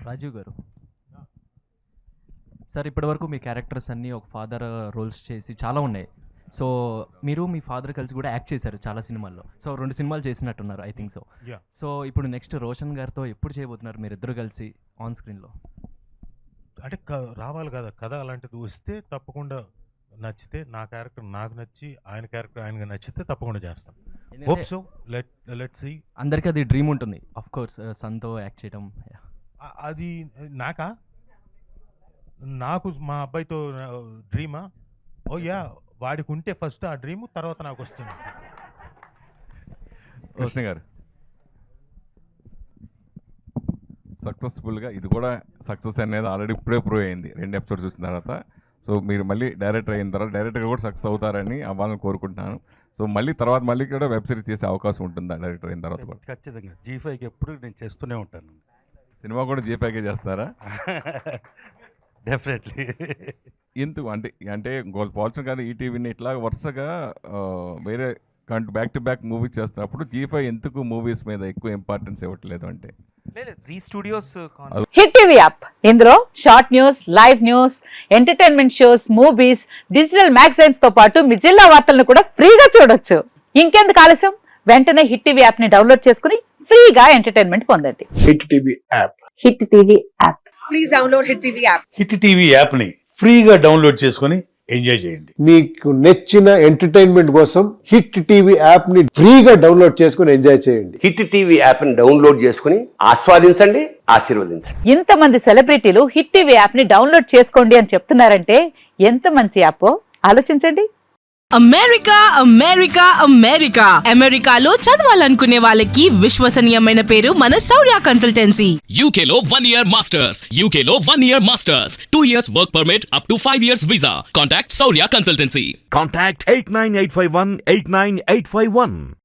రాజీవ్ గారు సార్, ఇప్పటివరకు మీ క్యారెక్టర్స్ అన్నీ ఒక ఫాదర్ రోల్స్ చేసి చాలా ఉన్నాయి. సో మీరు మీ ఫాదర్ కలిసి కూడా యాక్ట్ చేశారు చాలా సినిమాల్లో. సో 2 సినిమాలు చేసినట్టున్నారు, I think so. Yeah. So ఇప్పుడు నెక్స్ట్ రోషన్ గారితో ఎప్పుడు చేయబోతున్నారు మీరు ఇద్దరు కలిసి ఆన్ స్క్రీన్లో? అంటే రావాలి కదా కథ, అలాంటిది వస్తే తప్పకుండా నచ్చితే, నా క్యారెక్టర్ నాకు నచ్చి ఆయన క్యారెక్టర్ ఆయనగా నచ్చితే తప్పకుండా చేస్తాం. Hope so, let's see. అందరికీ అది డ్రీమ్ ఉంటుంది ఆఫ్ కోర్స్, సన్తో యాక్ట్ చేయడం. అది నాకు మా అబ్బాయితో డ్రీమా? ఓ యా, వాడికి ఉంటే ఫస్ట్ ఆ డ్రీము, తర్వాత నాకు వస్తుంది. కృష్ణ గారు సక్సెస్ఫుల్గా, ఇది కూడా సక్సెస్ అనేది ఆల్రెడీ ఇప్పుడే ప్రూవ్ అయింది 2 ఎపిసోడ్స్ చూసిన తర్వాత. సో మీరు మళ్ళీ డైరెక్టర్ అయిన తర్వాత డైరెక్టర్గా కూడా సక్సెస్ అవుతారని అవ్వాలని కోరుకుంటున్నాను. సో మళ్ళీ కూడా వెబ్ సిరీస్ చేసే అవకాశం ఉంటుందా డైరెక్టర్ అయిన తర్వాత కూడా? ఖచ్చితంగా G5కి ఎప్పుడు నేను చేస్తూనే ఉంటాను. సినిమా కూడా G5కే చేస్తారా? డెఫినెట్లీ. ఎందుకు అంటే పోల్చడం కాదు, ఈటీవీని ఇట్లా వరుసగా వేరే బ్యాక్ టు బ్యాక్ మూవీ చేస్తున్నప్పుడు G5 ఎందుకు మూవీస్ మీద ఎక్కువ ఇంపార్టెన్స్ ఇవ్వట్లేదు అంటే? Zee studios hit TV app, ఇందులో short news, live news, entertainment shows, movies, digital magazines తో పాటు మీ జిల్లా వార్తలను కూడా ఫ్రీగా చూడొచ్చు. ఇంకెందుకు ఆలస్యం, వెంటనే హిట్ టీవీ యాప్ ని డౌన్లోడ్ చేసుకుని ఫ్రీగా ఎంటర్టైన్మెంట్ పొందండి. Hit TV app. Hit TV app. Please download hit TV app. Hit TV యాప్ని ఫ్రీగా డౌన్లోడ్ చేసుకొని ఎంజాయ్ చేయండి. మీకు నచ్చిన ఎంటర్టైన్మెంట్ కోసం హిట్ టీవీ యాప్ ని ఫ్రీగా డౌన్లోడ్ చేసుకుని ఎంజాయ్ చేయండి. హిట్ టీవీ యాప్ ని డౌన్లోడ్ చేసుకుని ఆస్వాదించండి, ఆశీర్వదించండి. ఇంతమంది సెలబ్రిటీలు హిట్ టీవీ యాప్ ని డౌన్లోడ్ చేసుకోండి అని చెప్తున్నారంటే ఎంత మంచి యాప్ ఆలోచించండి. అమెరికా అమెరికా అమెరికా అమెరికాలో చదవాలనుకునే వాళ్ళకి విశ్వసనీయమైన పేరు మన శౌర్య కన్సల్టెన్సీ. UK లో 1 year masters, UK లో 1 year masters, 2 years work permit up to 5 years visa. Contact Saurya Consultancy. Contact 89851 89851.